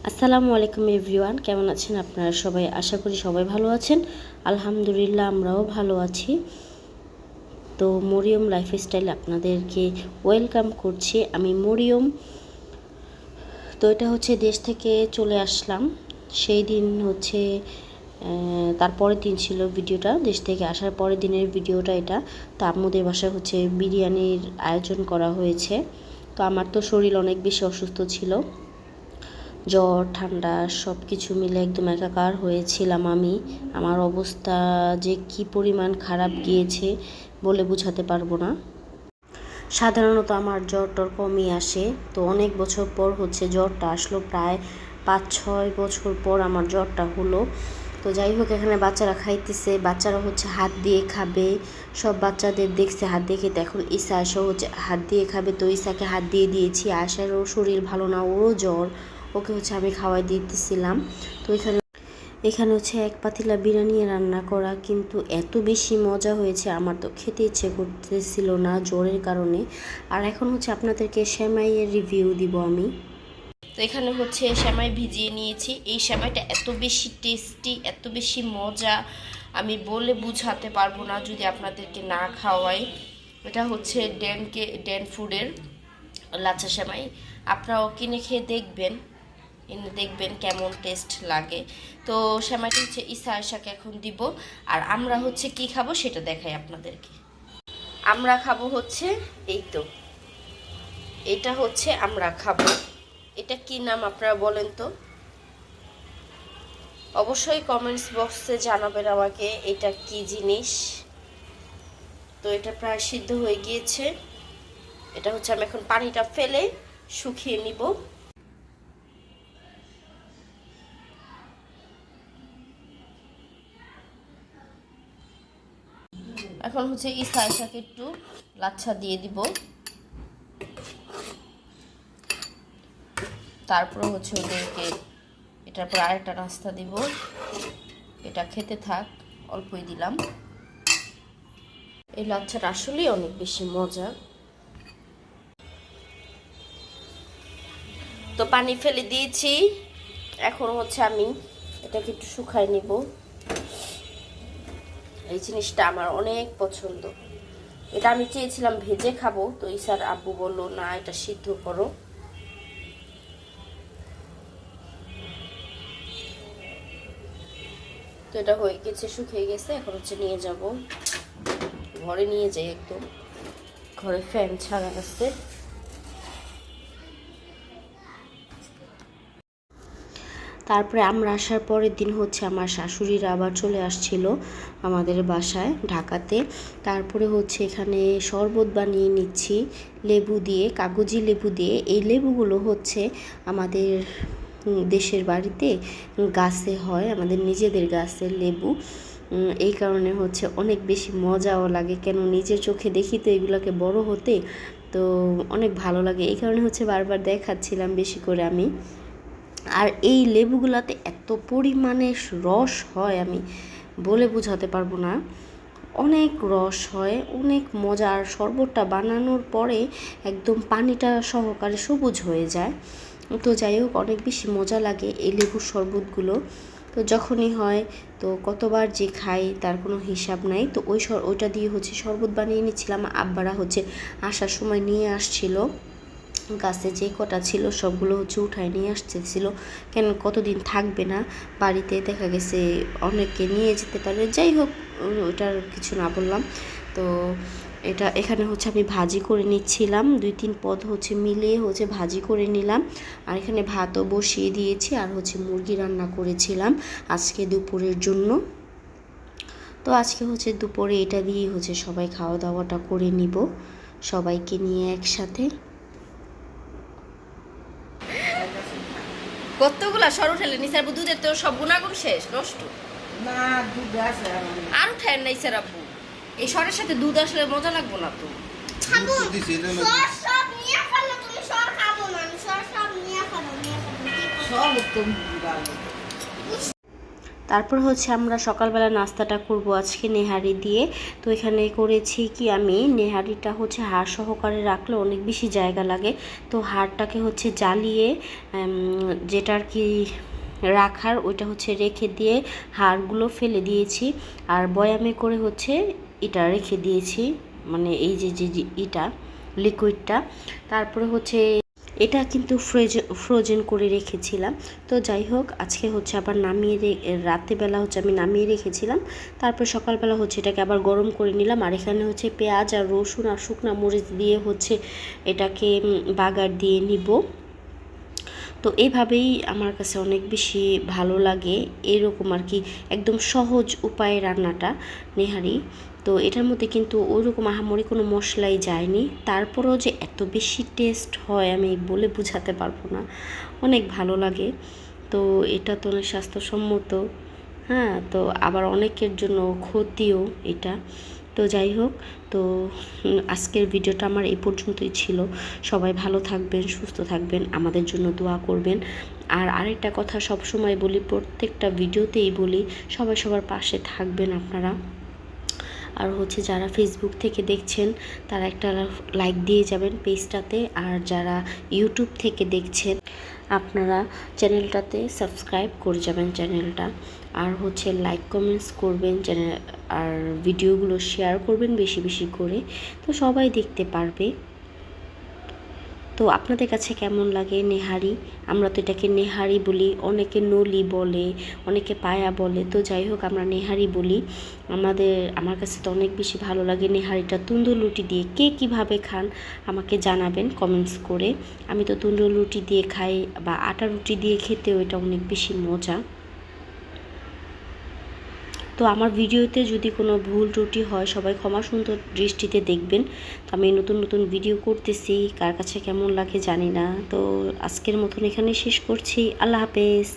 আসসালামু আলাইকুম এভরিওয়ান, কেমন আছেন আপনারা সবাই? আশা করি সবাই ভালো আছেন। আলহামদুলিল্লাহ আমরাও ভালো আছি। তো মরিয়ম লাইফস্টাইল আপনাদেরকে ওয়েলকাম করছি। আমি মরিয়ম। তো এটা হচ্ছে দেশ থেকে চলে আসলাম সেই দিন হচ্ছে তার পরের দিন ছিল ভিডিওটা, দেশ থেকে আসার পরের দিনের ভিডিওটা এটা। তো আম্মুদের বাসায় হচ্ছে বিরিয়ানির আয়োজন করা হয়েছে। তো আমার তো শরীর অনেক বেশি অসুস্থ ছিল, জ্বর ঠান্ডা সব কিছু মিলে একদম একাকার হয়েছিলাম আমি। আমার অবস্থা যে কি পরিমাণ খারাপ গিয়েছে বলে বোঝাতে পারবো না। সাধারণত আমার জ্বর টর কমই আসে, তো অনেক বছর পর হচ্ছে জ্বরটা আসলো, প্রায় 5-6 বছর পর আমার জ্বরটা হলো। তো যাই হোক, এখানে বাচ্চারা খাইতেছে, বাচ্চারা হচ্ছে হাত দিয়ে খাবে। সব বাচ্চাদের দেখছে হাত দিয়ে খেতে, এখন ঈশা এসেও হচ্ছে হাত দিয়ে খাবে। তো ঈশাকে হাত দিয়ে দিয়েছি। আশারও শরীর ভালো না, ওরও জ্বর, ওকে হচ্ছে আমি খাওয়াই দিতেছিলাম। তো এখানে হচ্ছে এক পাতিলা বিরিয়ানি রান্না করা, কিন্তু এত বেশি মজা হয়েছে আমার তো খেতে ইচ্ছে করতেছিল না জ্বরের কারণে। আর এখন হচ্ছে আপনাদেরকে সেমাইয়ের রিভিউ দিব আমি। তো এখানে হচ্ছে সেমাই ভিজিয়ে নিয়েছি। এই সেমাইটা এত বেশি টেস্টি, এত বেশি মজা, আমি বলে বুঝাতে পারবো না যদি আপনাদেরকে না খাওয়াই। এটা হচ্ছে ড্যান ফুডের লাচ্ছা সেমাই। আপনারাও কিনে খেয়ে দেখবেন, দেখবেন কেমন টেস্ট লাগে। তো সেমাইটা হচ্ছে ঈশা আয়শাকে এখন দিব। আর আমরা হচ্ছে কি খাবো সেটা দেখাই আপনাদেরকে। আমরা খাবো হচ্ছে এই তো, এটা হচ্ছে আমরা খাবো। এটা কি নাম আপনারা বলেন তো, অবশ্যই কমেন্টস বক্সে জানাবেন আমাকে এটা কি জিনিস। তো এটা প্রায় সিদ্ধ হয়ে গিয়েছে। এটা হচ্ছে আমি এখন পানিটা ফেলে শুকিয়ে নিব। এখন হচ্ছে ঈশা আয়শাকে একটু লাচ্ছা দিয়ে দিব, তারপরে হচ্ছে ওদেরকে এটার পর আরেকটা নাস্তা দিব। এটা খেতে থাক, অল্পই দিলাম। এই লাচ্ছাটা আসলেই অনেক বেশি মজা। তো পানি ফেলে দিয়েছি, এখন হচ্ছে আমি এটাকে একটু শুকাই নিব। এই জিনিসটা আমার অনেক পছন্দ। এটা আমি চেয়েছিলাম ভেজে খাবো, তো ঈশার আব্বু বললো না, এটা সিদ্ধ করো। তো এটা হয়ে গেছে, শুকিয়ে গেছে। এখন হচ্ছে নিয়ে যাব ঘরে, নিয়ে যাই একদম। ঘরে ফ্যান ছাড়া আছে। তারপরে আমরা আসার পরের দিন হচ্ছে আমার শাশুড়িরা আবার চলে আসছিল আমাদের বাসায় ঢাকাতে। তারপরে হচ্ছে এখানে শরবত বানিয়ে নিচ্ছি লেবু দিয়ে, কাগজি লেবু দিয়ে। এই লেবুগুলো হচ্ছে আমাদের দেশের বাড়িতে গাছে হয়, আমাদের নিজেদের গাছের লেবু। এই কারণে হচ্ছে অনেক বেশি মজাও লাগে, কেন নিজের চোখে দেখি তো এগুলোকে বড় হতে, তো অনেক ভালো লাগে। এই কারণে হচ্ছে বারবার দেখাচ্ছিলাম বেশি করে আমি। আর এই লেবুগুলাতে এত পরিমাণে রস হয়, আমি বলে বোঝাতে পারবো না। অনেক রস হয়, অনেক মজা। আর শরবতটা বানানোর পরে একদম পানিটা সহকারে সবুজ হয়ে যায়। তো যাই হোক, অনেক বেশি মজা লাগে এই লেবুর শরবতগুলো। তো যখনই হয় তো কতবার যে খাই তার কোনো হিসাব নাই। তো ওইটা দিয়ে হচ্ছে শরবত বানিয়ে নিচ্ছিলাম। আব্বারা হচ্ছে আসার সময় নিয়ে আসছিল, গাছে যে কটা ছিল সবগুলো হচ্ছে উঠায় নিয়ে আসতেছিল, কেন কতদিন থাকবে না বাড়িতে, দেখা গেছে অনেকে নিয়ে যেতে পারে। যাই হোক, ওটার কিছু না বললাম। তো এটা এখানে হচ্ছে আমি ভাজি করে নিচ্ছিলাম, 2-3 পদ হচ্ছে মিলিয়ে হচ্ছে ভাজি করে নিলাম। আর এখানে ভাতও বসিয়ে দিয়েছি, আর হচ্ছে মুরগি রান্না করেছিলাম আজকে দুপুরের জন্য। তো আজকে হচ্ছে দুপুরে এটা দিয়ে হচ্ছে সবাই খাওয়া দাওয়াটা করে নিব, সবাইকে নিয়ে একসাথে। কতগুলা সর উঠালে নিসার আব্বু, দুধের তো সব গুণাগুণ শেষ, নষ্ট না, দুধ আছে আর উঠায় নাই স্যার আব্বু। এই সরের সাথে দুধ আসলে মজা লাগবো না তো। তারপর হচ্ছে আমরা সকালবেলা নাস্তাটা করব আজকে নেহারি দিয়ে। তো এখানে করেছি কি, আমি নেহারিটা হচ্ছে হাড় সহকারে রাখলে অনেক বেশি জায়গা লাগে, তো হাড়টাকে হচ্ছে জ্বালিয়ে যেটা আর কি রাখার ওইটা হচ্ছে রেখে দিয়ে হাড়গুলো ফেলে দিয়েছি, আর বয়ামে করে হচ্ছে এটা রেখে দিয়েছি, মানে এই যে যে এটা লিকুইডটা। তারপরে হচ্ছে এটা কিন্তু ফ্রোজেন করে রেখেছিলাম। তো যাই হোক, আজকে হচ্ছে আবার রাত্রেবেলা হচ্ছে আমি নামিয়ে রেখেছিলাম, তারপর সকালবেলা হচ্ছে এটাকে আবার গরম করে নিলাম। আর এখানে হচ্ছে পেঁয়াজ আর রসুন আর শুকনা মরিচ দিয়ে হচ্ছে এটাকে বাগার দিয়ে নিব। তো এইভাবেই আমার কাছে অনেক বেশি ভালো লাগে, এরকম আর কি একদম সহজ উপায়ে রান্নাটা নেহারি। তো এটার মধ্যে কিন্তু ওইরকম আহামরি কোনো মশলাই যায়নি, তারপরেও যে এত বেশি টেস্ট হয় আমি বলে বোঝাতে পারবো না, অনেক ভালো লাগে। তো এটা তো অনেক স্বাস্থ্যসম্মত, হ্যাঁ, তো আবার অনেকের জন্য ক্ষতিও এটা। তো যাই হোক, তো আজকের ভিডিওটা আমার এই পর্যন্তই ছিল। সবাই ভালো থাকবেন, সুস্থ থাকবেন, আমাদের জন্য দোয়া করবেন। আর আরেকটা কথা সব সময় বলি, প্রত্যেকটা ভিডিওতেই বলি, সবাই সবার পাশে থাকবেন আপনারা। আর হচ্ছে যারা ফেসবুক থেকে দেখছেন তারা একটা লাইক দিয়ে যাবেন পেজটাতে, আর যারা ইউটিউব থেকে দেখছেন আপনারা চ্যানেলটাতে সাবস্ক্রাইব করে যাবেন চ্যানেলটা, আর হচ্ছে লাইক কমেন্টস করবেন চ্যানেল, আর ভিডিওগুলো শেয়ার করবেন বেশি বেশি করে, তো সবাই দেখতে পারবে। তো আপনাদের কাছে কেমন লাগে নেহারি? আমরা তো এটাকে নেহারি বলি, অনেকে নলি বলে, অনেকে পায়া বলে, তো যাই হোক আমরা নেহারি বলি। আমার কাছে তো অনেক বেশি ভালো লাগে নেহারিটা। তুন্দুর রুটি দিয়ে কে কীভাবে খান আমাকে জানাবেন কমেন্টস করে। আমি তো তুন্দুর রুটি দিয়ে খাই, বা আটা রুটি দিয়ে খেতেও এটা অনেক বেশি মজা। তো আমার ভিডিওতে যদি কোনো ভুল ত্রুটি হয় সবাই ক্ষমা সুন্দর দৃষ্টিতে দেখবেন। তো আমি নতুন নতুন ভিডিও করতেছি, কার কাছে কেমন লাগে জানি না। তো আজকের মতন এখানেই শেষ করছি। আল্লাহ হাফেজ।